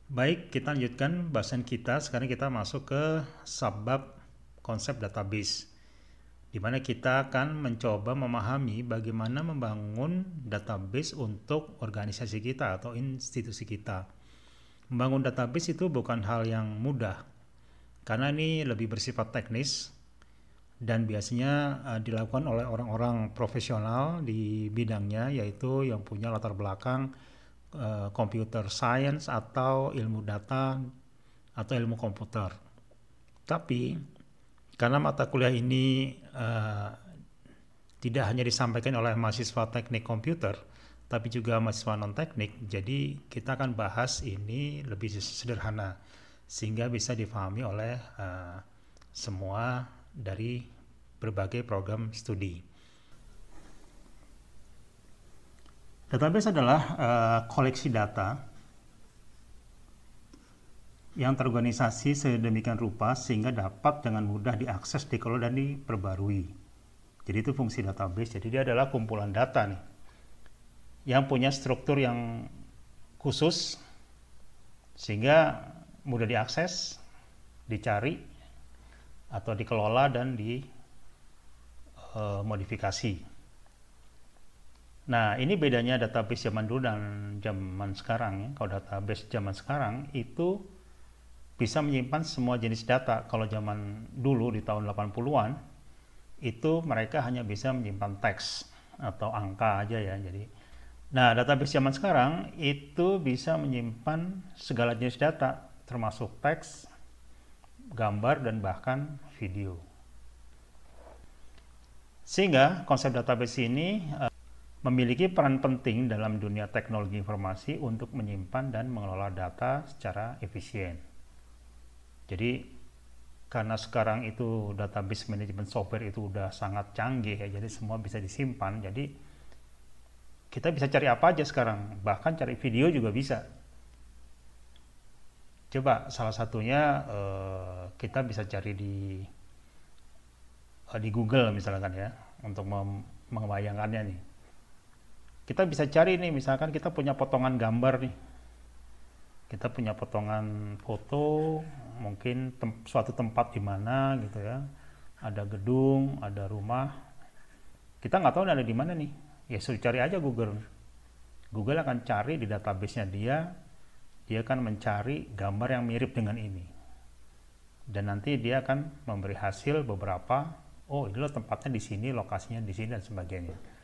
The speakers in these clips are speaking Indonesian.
Baik, kita lanjutkan bahasan kita. Sekarang kita masuk ke subbab konsep database, di mana kita akan mencoba memahami bagaimana membangun database untuk organisasi kita atau institusi kita. Membangun database itu bukan hal yang mudah, karena ini lebih bersifat teknis dan biasanya dilakukan oleh orang-orang profesional di bidangnya, yaitu yang punya latar belakang computer science atau ilmu data atau ilmu komputer. Tapi karena mata kuliah ini tidak hanya disampaikan oleh mahasiswa teknik komputer, tapi juga mahasiswa non teknik, jadi kita akan bahas ini lebih sederhana sehingga bisa difahami oleh semua dari berbagai program studi. Database adalah koleksi data yang terorganisasi sedemikian rupa sehingga dapat dengan mudah diakses, dikelola, dan diperbarui. Jadi itu fungsi database. Jadi dia adalah kumpulan data nih, yang punya struktur yang khusus sehingga mudah diakses, dicari, atau dikelola dan dimodifikasi. Nah, ini bedanya database zaman dulu dan zaman sekarang ya. Kalau database zaman sekarang itu bisa menyimpan semua jenis data. Kalau zaman dulu di tahun 80-an itu mereka hanya bisa menyimpan teks atau angka aja ya. Jadi, nah, database zaman sekarang itu bisa menyimpan segala jenis data termasuk teks, gambar, dan bahkan video. Sehingga konsep database ini memiliki peran penting dalam dunia teknologi informasi untuk menyimpan dan mengelola data secara efisien. Jadi karena sekarang itu database management software itu udah sangat canggih ya, jadi semua bisa disimpan. Jadi kita bisa cari apa aja sekarang, bahkan cari video juga bisa. Coba salah satunya kita bisa cari di Google misalkan ya, untuk membayangkannya nih. Kita bisa cari nih, misalkan kita punya potongan gambar nih, kita punya potongan foto, mungkin suatu tempat di mana gitu ya, ada gedung, ada rumah, kita nggak tahu ada di mana nih, ya suruh cari aja Google. Google akan cari di database-nya dia akan mencari gambar yang mirip dengan ini, dan nanti dia akan memberi hasil beberapa, oh ini loh tempatnya di sini, lokasinya di sini, dan sebagainya.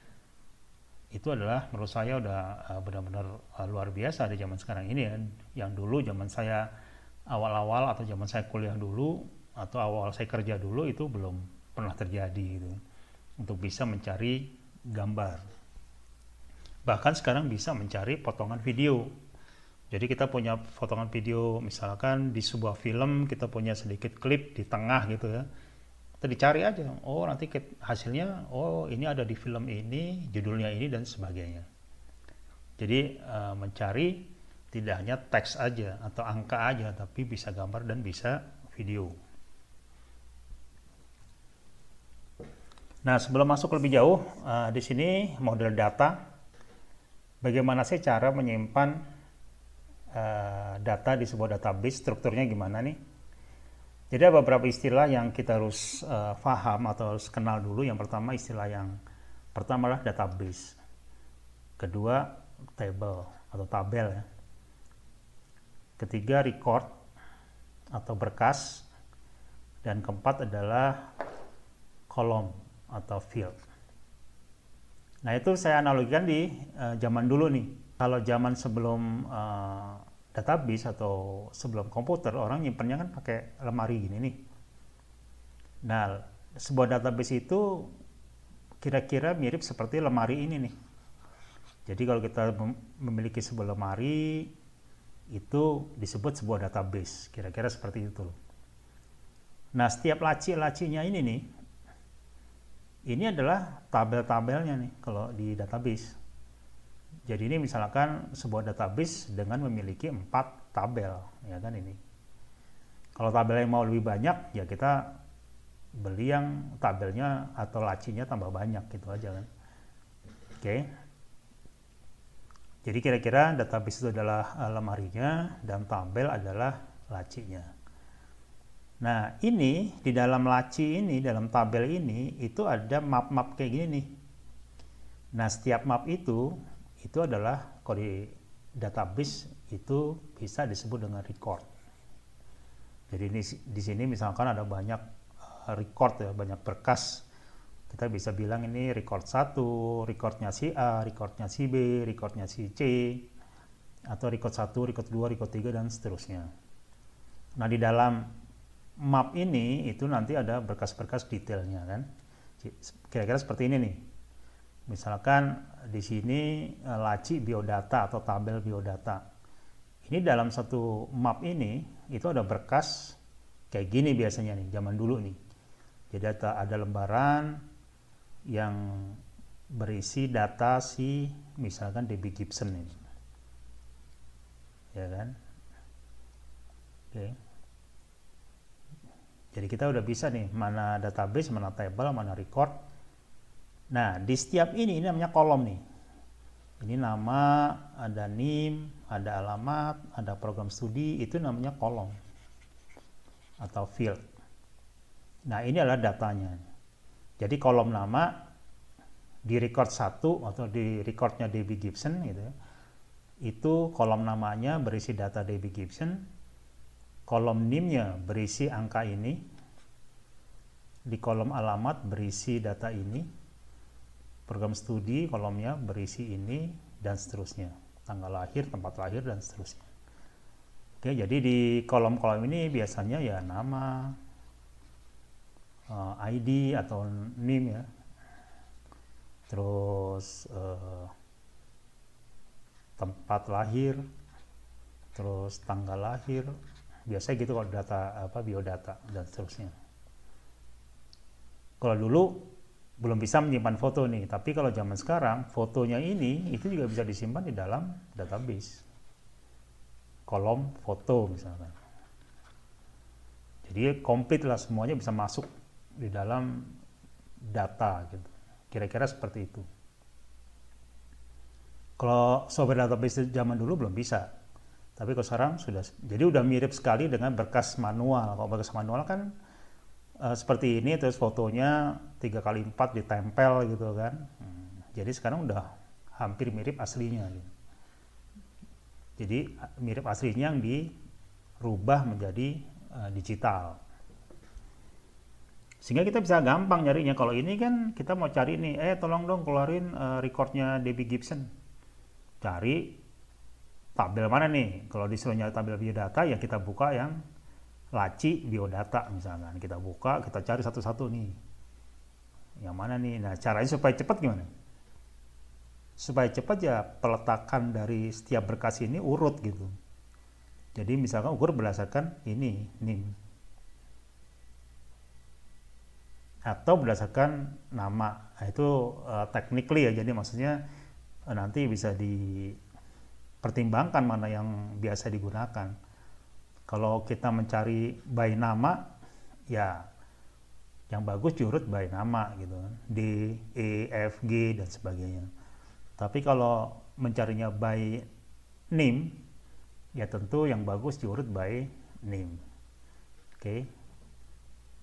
Itu adalah menurut saya udah benar-benar luar biasa di zaman sekarang ini ya. Yang dulu zaman saya awal-awal atau zaman saya kuliah dulu atau awal saya kerja dulu itu belum pernah terjadi gitu, untuk bisa mencari gambar. Bahkan sekarang bisa mencari potongan video. Jadi kita punya potongan video, misalkan di sebuah film kita punya sedikit klip di tengah gitu ya, kita dicari aja, oh nanti hasilnya, oh ini ada di film ini, judulnya ini, dan sebagainya. Jadi mencari tidak hanya teks aja atau angka aja, tapi bisa gambar dan bisa video. Nah, sebelum masuk lebih jauh, di sini model data, bagaimana sih cara menyimpan data di sebuah database, strukturnya gimana nih. Jadi ada beberapa istilah yang kita harus paham atau harus kenal dulu. Yang pertama, istilah yang pertama adalah database. Kedua, table atau tabel ya. Ketiga, record atau berkas. Dan keempat adalah kolom atau field. Nah, itu saya analogikan di zaman dulu nih. Kalau zaman sebelum database atau sebelum komputer, orang nyimpennya kan pakai lemari gini nih. Nah, sebuah database itu kira-kira mirip seperti lemari ini nih. Jadi kalau kita memiliki sebuah lemari, itu disebut sebuah database, kira-kira seperti itu. Nah, setiap laci-lacinya ini nih, ini adalah tabel-tabelnya nih kalau di database. Jadi ini misalkan sebuah database dengan memiliki 4 tabel, ya kan ini. Kalau tabel yang mau lebih banyak, ya kita beli yang tabelnya atau lacinya tambah banyak gitu aja kan. Oke. Jadi kira-kira database itu adalah lemarinya dan tabel adalah lacinya. Nah, ini di dalam laci ini, dalam tabel ini, itu ada map-map kayak gini nih. Nah, setiap map itu adalah kalau di database itu bisa disebut dengan record. Jadi ini di sini misalkan ada banyak record ya, banyak berkas. Kita bisa bilang ini record 1, recordnya si A, recordnya si B, recordnya si C, atau record 1, record 2, record 3, dan seterusnya. Nah, di dalam map ini itu nanti ada berkas-berkas detailnya kan. Kira-kira seperti ini nih. Misalkan di sini laci biodata atau tabel biodata. Ini dalam satu map ini itu ada berkas kayak gini biasanya nih, zaman dulu nih. Jadi ada lembaran yang berisi data si misalkan DB Gibson ini. Ya kan? Oke. Jadi kita udah bisa nih mana database, mana table, mana record. Nah, di setiap ini namanya kolom nih. Ini nama, ada NIM, ada alamat, ada program studi, itu namanya kolom atau field. Nah, ini adalah datanya. Jadi kolom nama di record 1 atau di recordnya DB Gibson gitu ya. Itu kolom namanya berisi data DB Gibson. Kolom NIM-nya berisi angka ini. Di kolom alamat berisi data ini. Program studi kolomnya berisi ini dan seterusnya. Tanggal lahir, tempat lahir, dan seterusnya. Oke, jadi di kolom-kolom ini biasanya ya nama, ID atau NIM ya. Terus tempat lahir, terus tanggal lahir. Biasanya gitu kalau data biodata dan seterusnya. Kalau dulu belum bisa menyimpan foto nih, tapi kalau zaman sekarang fotonya ini itu juga bisa disimpan di dalam database kolom foto misalkan. Jadi komplit lah, semuanya bisa masuk di dalam data gitu. Kira-kira seperti itu. Kalau software database zaman dulu belum bisa, tapi kalau sekarang sudah. Jadi udah mirip sekali dengan berkas manual. Kalau berkas manual kan seperti ini, terus fotonya 3x4 ditempel gitu kan. Jadi sekarang udah hampir mirip aslinya gitu. Jadi mirip aslinya yang dirubah menjadi digital, sehingga kita bisa gampang nyarinya. Kalau ini kan kita mau cari nih, tolong dong keluarin recordnya DB Gibson. Cari tabel mana nih? Kalau disuruh nyari tabel biodata, ya kita buka yang laci biodata misalkan. Kita buka, kita cari satu-satu nih. Yang mana nih? Nah, caranya supaya cepat gimana? Supaya cepat ya peletakan dari setiap berkas ini urut gitu. Jadi misalkan ukur berdasarkan ini, NIM. Atau berdasarkan nama. Nah, itu technically ya, jadi maksudnya nanti bisa dipertimbangkan mana yang biasa digunakan. Kalau kita mencari by nama, ya yang bagus diurut by nama gitu, D, E, F, G, dan sebagainya. Tapi kalau mencarinya by name, ya tentu yang bagus diurut by name. Oke.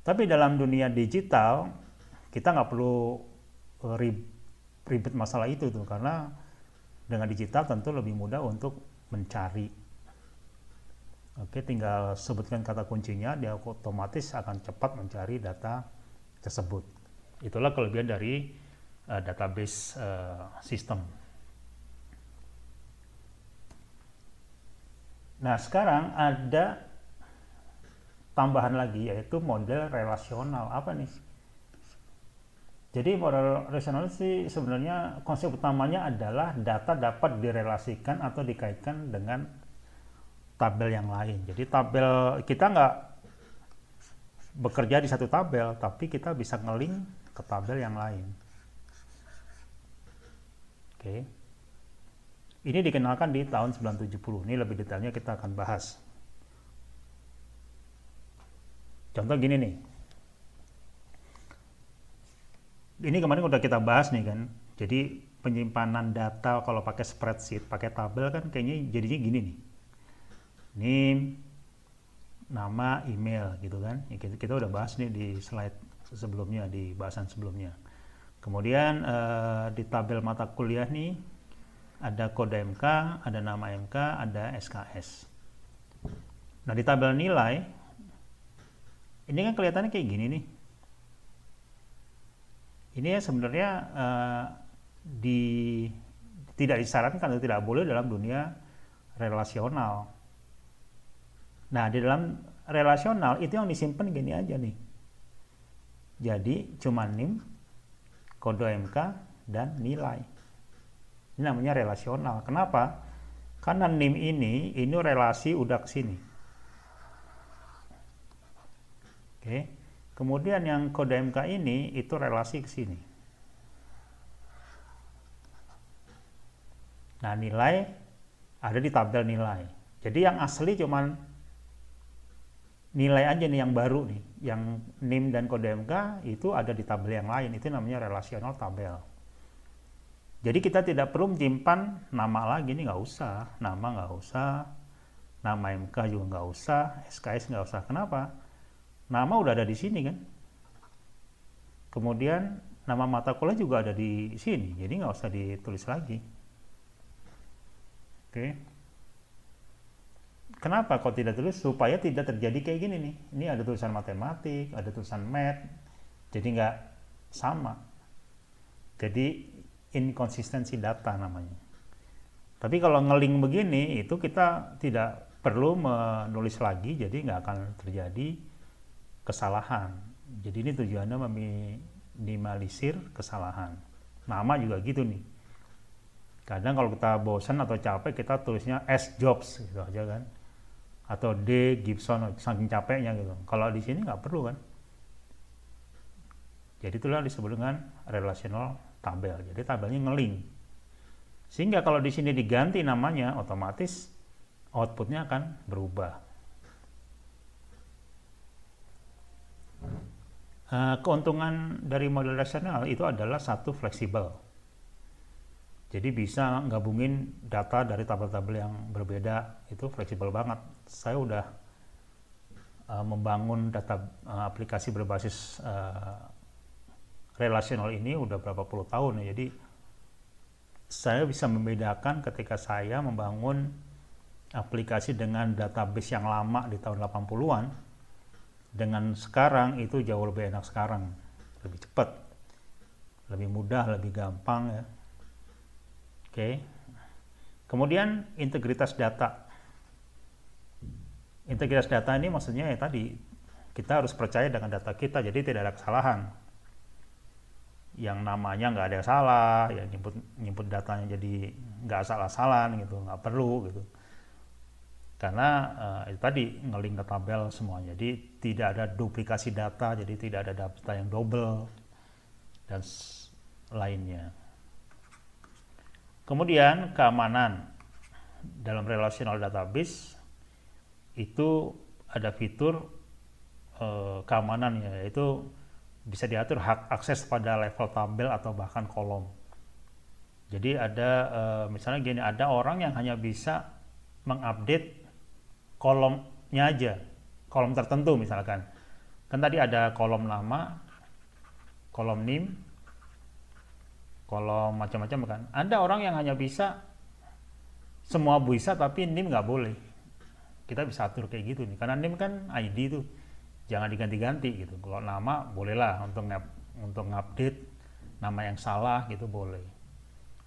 Tapi dalam dunia digital, kita nggak perlu ribet masalah itu tuh, karena dengan digital tentu lebih mudah untuk mencari. Oke, tinggal sebutkan kata kuncinya, dia otomatis akan cepat mencari data tersebut. Itulah kelebihan dari database sistem. Nah, sekarang ada tambahan lagi, yaitu model relasional. Apa nih? Jadi model relasional sih sebenarnya konsep utamanya adalah data dapat direlasikan atau dikaitkan dengan tabel yang lain. Jadi tabel kita nggak bekerja di satu tabel, tapi kita bisa nge-link ke tabel yang lain. Oke. Ini dikenalkan di tahun 1970. Ini lebih detailnya kita akan bahas. Contoh gini nih. Ini kemarin udah kita bahas nih kan. Jadi penyimpanan data kalau pakai spreadsheet, pakai tabel kan kayaknya jadinya gini nih. Name, nama, email gitu kan. Ya, kita udah bahas nih di slide sebelumnya, di bahasan sebelumnya. Kemudian di tabel mata kuliah nih ada kode MK, ada nama MK, ada SKS. Nah di tabel nilai ini kan kelihatannya kayak gini nih. Ini ya sebenarnya tidak disarankan atau tidak boleh dalam dunia relasional. Nah di dalam relasional itu yang disimpan gini aja nih. Jadi cuma NIM, kode MK, dan nilai. Ini namanya relasional. Kenapa? Karena NIM ini relasi udah ke sini. Oke. Kemudian yang kode MK ini itu relasi ke sini. Nah, nilai ada di tabel nilai. Jadi yang asli cuman nilai aja nih yang baru nih. Yang NIM dan kode MK itu ada di tabel yang lain. Itu namanya relasional tabel. Jadi kita tidak perlu menyimpan nama lagi nih, nggak usah. Nama nggak usah. Nama MK juga nggak usah. SKS nggak usah. Kenapa? Nama udah ada di sini kan. Kemudian nama mata kuliah juga ada di sini. Jadi nggak usah ditulis lagi. Oke. Kenapa kok tidak tulis? Supaya tidak terjadi kayak gini nih. Ini ada tulisan matematik, ada tulisan math. Jadi nggak sama. Jadi inkonsistensi data namanya. Tapi kalau ngeling begini, itu kita tidak perlu menulis lagi, jadi nggak akan terjadi kesalahan. Jadi ini tujuannya meminimalisir kesalahan. Nama juga gitu nih. Kadang kalau kita bosan atau capek, kita tulisnya S Jobs gitu aja kan. Atau D Gibson, saking capeknya gitu. Kalau di sini nggak perlu kan. Jadi itulah disebut dengan relational tabel. Jadi tabelnya ngeling. Sehingga kalau di sini diganti namanya, otomatis outputnya akan berubah. Keuntungan dari model relasional itu adalah satu, fleksibel. Jadi bisa gabungin data dari tabel-tabel yang berbeda, itu fleksibel banget. Saya udah membangun data aplikasi berbasis relasional ini udah berapa puluh tahun ya. Jadi saya bisa membedakan ketika saya membangun aplikasi dengan database yang lama di tahun 80-an dengan sekarang itu jauh lebih enak sekarang, lebih cepat, lebih mudah, lebih gampang ya. Oke. Kemudian integritas data. Integritas data ini maksudnya ya tadi kita harus percaya dengan data kita, jadi tidak ada kesalahan. Yang namanya nggak ada yang salah, ya nyebut datanya jadi nggak salah-salahan gitu, nggak perlu gitu. Karena itu tadi ngeling ke tabel semua, jadi tidak ada duplikasi data, jadi tidak ada data yang double dan lainnya. Kemudian keamanan dalam relational database itu ada fitur keamanan ya, yaitu bisa diatur hak akses pada level tabel atau bahkan kolom. Jadi ada misalnya gini, ada orang yang hanya bisa mengupdate kolomnya aja, kolom tertentu misalkan. Kan tadi ada kolom nama, kolom NIM, kolom macam-macam kan. Ada orang yang hanya bisa semua bisa tapi NIM nggak boleh. Kita bisa atur kayak gitu nih, karena NIM kan ID tuh. Jangan diganti-ganti gitu. Kalau nama bolehlah untuk ngupdate nama yang salah gitu boleh.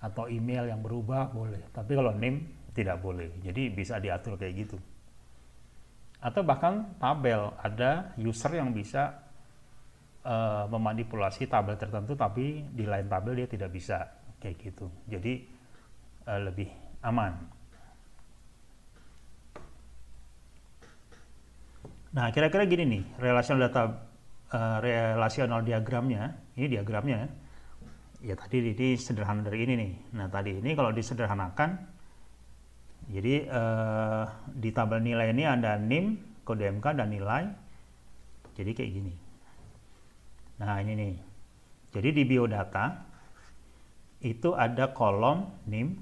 Atau email yang berubah boleh. Tapi kalau name tidak boleh. Jadi bisa diatur kayak gitu. Atau bahkan tabel, ada user yang bisa memanipulasi tabel tertentu tapi di lain tabel dia tidak bisa kayak gitu. Jadi lebih aman. Nah, kira-kira gini nih, relational diagramnya, ini diagramnya, ya tadi ini sederhana dari ini nih. Nah, tadi ini kalau disederhanakan, jadi di tabel nilai ini ada NIM, kode MK, dan nilai, jadi kayak gini. Nah, ini nih, jadi di biodata, itu ada kolom name,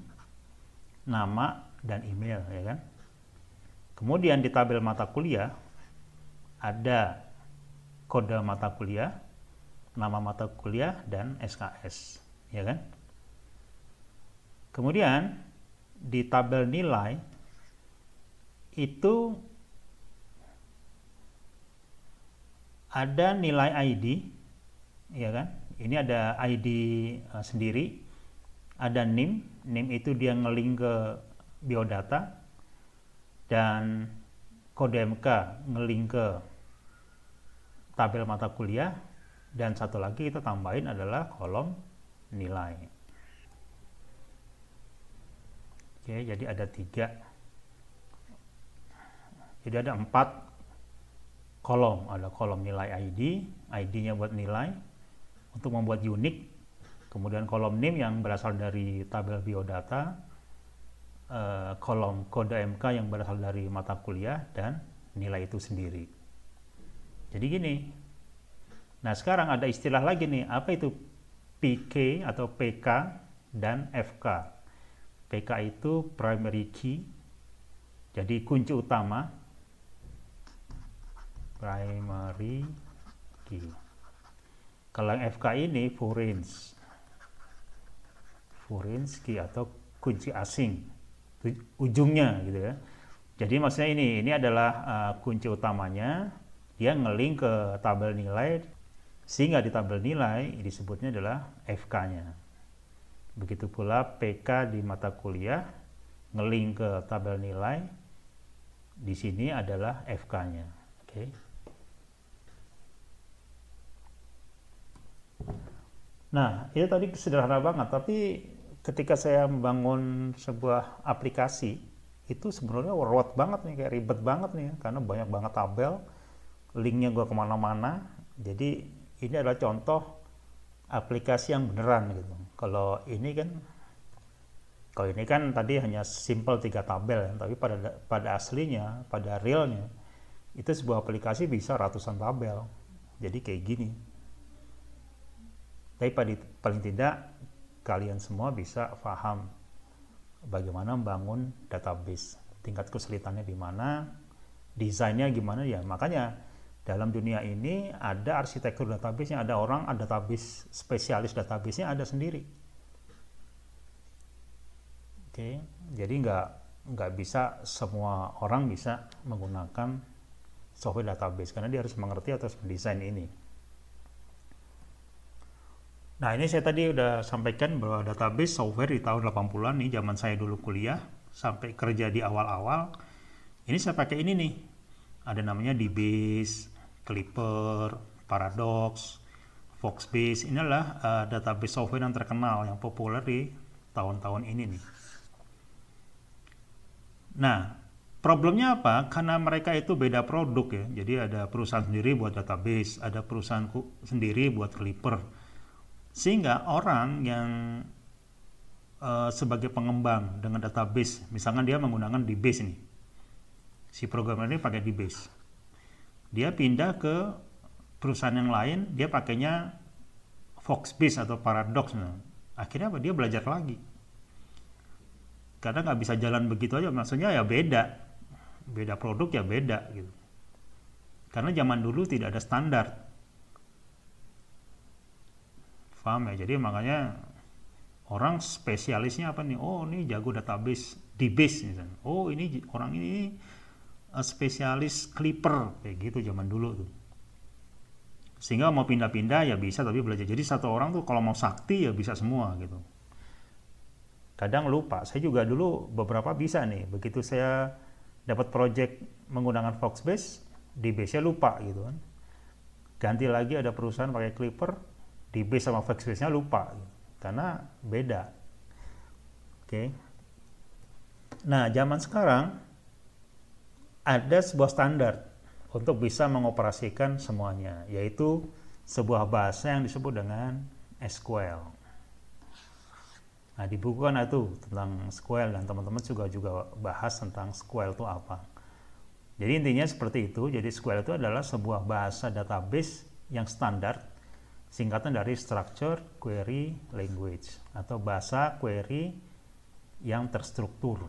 nama, dan email, ya kan? Kemudian di tabel mata kuliah ada kode mata kuliah, nama mata kuliah, dan SKS, ya kan? Kemudian di tabel nilai itu ada nilai ID, ya kan? Ini ada ID sendiri, ada NIM itu dia ngelink ke biodata, dan kode MK ngelink ke tabel mata kuliah, dan satu lagi kita tambahin adalah kolom nilai. Oke, jadi ada 3. Jadi ada 4 kolom. Ada kolom nilai ID, ID-nya buat nilai untuk membuat unik. Kemudian kolom NIM yang berasal dari tabel biodata, kolom kode MK yang berasal dari mata kuliah, dan nilai itu sendiri. Jadi gini. Nah, sekarang ada istilah lagi nih, apa itu PK atau PK dan FK. PK itu primary key, jadi kunci utama, primary key. Kalau yang FK ini foreign key atau kunci asing, ujungnya gitu ya. Jadi maksudnya ini adalah kunci utamanya, dia ngelink ke tabel nilai, sehingga di tabel nilai disebutnya adalah FK-nya. Begitu pula PK di mata kuliah ngelink ke tabel nilai, di sini adalah FK-nya. Oke. Nah, itu tadi sederhana banget, tapi ketika saya membangun sebuah aplikasi, itu sebenarnya ruwet banget nih, kayak ribet banget nih, karena banyak banget tabel, linknya gue kemana-mana. Jadi ini adalah contoh aplikasi yang beneran gitu. Kalau ini kan tadi hanya simple 3 tabel, tapi pada aslinya, pada realnya, itu sebuah aplikasi bisa ratusan tabel. Jadi kayak gini. Tapi paling tidak kalian semua bisa paham bagaimana membangun database, tingkat kesulitannya di mana, desainnya gimana ya. Makanya dalam dunia ini ada arsitektur database-nya, ada orang, ada database spesialis database-nya ada sendiri. Oke, jadi nggak bisa semua orang bisa menggunakan software database karena dia harus mengerti atau mendesain ini. Nah, ini saya tadi udah sampaikan bahwa database software di tahun 80-an nih, zaman saya dulu kuliah sampai kerja di awal-awal, ini saya pakai ini nih. Ada namanya DBase, Clipper, Paradox, Foxbase. Ini adalah database software yang terkenal, yang populer di tahun-tahun ini nih. Nah, problemnya apa? Karena mereka itu beda produk ya. Jadi ada perusahaan sendiri buat database, ada perusahaan sendiri buat Clipper. Sehingga orang yang sebagai pengembang dengan database, misalkan dia menggunakan DBase ini, si programmer ini pakai DBase, dia pindah ke perusahaan yang lain, dia pakainya Foxbase atau Paradox. Nah, akhirnya apa? Dia belajar lagi, karena nggak bisa jalan begitu aja. Maksudnya ya beda produk ya beda gitu. Karena zaman dulu tidak ada standar. Paham ya? Jadi makanya orang spesialisnya apa nih? Oh, ini jago database DBase misalnya. Oh, ini orang ini spesialis Clipper, kayak gitu zaman dulu tuh. Sehingga mau pindah-pindah ya bisa, tapi belajar. Jadi satu orang tuh kalau mau sakti ya bisa semua gitu. Kadang lupa. Saya juga dulu beberapa bisa nih. Begitu saya dapat project menggunakan Foxbase, DBase-nya lupa gitu kan. Ganti lagi ada perusahaan pakai Clipper, DBase sama Foxbase-nya lupa gitu, karena beda. Oke. Nah, zaman sekarang ada sebuah standar untuk bisa mengoperasikan semuanya, yaitu sebuah bahasa yang disebut dengan SQL. Nah, di buku kan itu tentang SQL, dan teman-teman juga bahas tentang SQL itu apa. Jadi intinya seperti itu. Jadi SQL itu adalah sebuah bahasa database yang standar, singkatan dari Structured Query Language atau bahasa query yang terstruktur.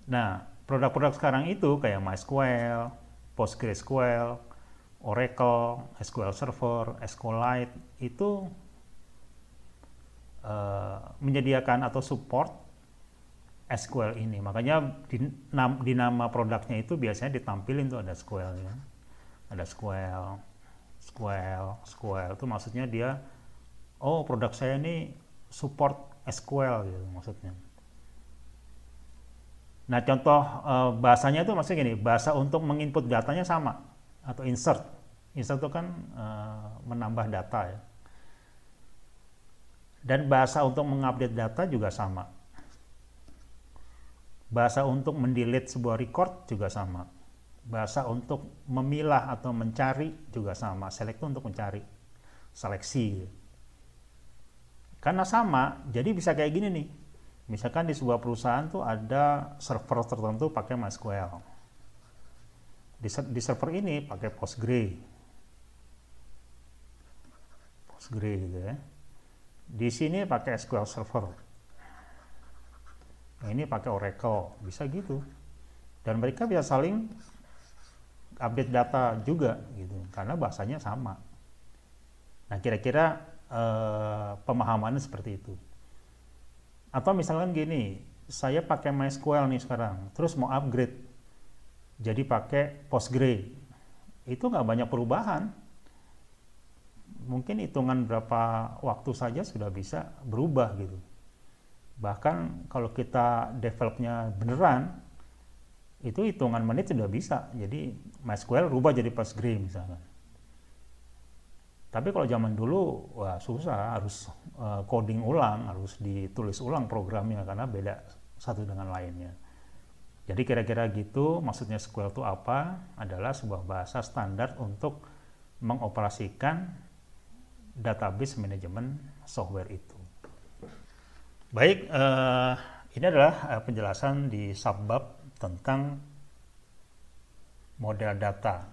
Nah, produk-produk sekarang itu kayak MySQL, PostgreSQL, Oracle, SQL Server, SQLite itu menyediakan atau support SQL ini. Makanya di nama produknya itu biasanya ditampilin tuh ada SQL ya. Ada SQL itu maksudnya dia, oh produk saya ini support SQL gitu maksudnya. Nah contoh bahasanya itu maksudnya gini, bahasa untuk menginput datanya sama atau insert. Insert itu kan menambah data ya. Dan bahasa untuk mengupdate data juga sama. Bahasa untuk mendelete sebuah record juga sama. Bahasa untuk memilah atau mencari juga sama. Select itu untuk mencari, seleksi. Karena sama, jadi bisa kayak gini nih. Misalkan di sebuah perusahaan tuh ada server tertentu pakai MySQL. Di server ini pakai Postgre gitu ya. Di sini pakai SQL Server. Nah, ini pakai Oracle, bisa gitu. Dan mereka bisa saling update data juga gitu, karena bahasanya sama. Nah, kira-kira pemahamannya seperti itu. Atau misalkan gini, saya pakai MySQL nih sekarang, terus mau upgrade jadi pakai Postgre. Itu nggak banyak perubahan. Mungkin hitungan berapa waktu saja sudah bisa berubah gitu. Bahkan kalau kita developnya beneran, itu hitungan menit sudah bisa. Jadi MySQL rubah jadi Postgre misalkan. Tapi kalau zaman dulu, wah susah, harus coding ulang, harus ditulis ulang programnya karena beda satu dengan lainnya. Jadi kira-kira gitu, maksudnya SQL itu apa? Adalah sebuah bahasa standar untuk mengoperasikan database manajemen software itu. Baik, ini adalah penjelasan di subbab tentang model data.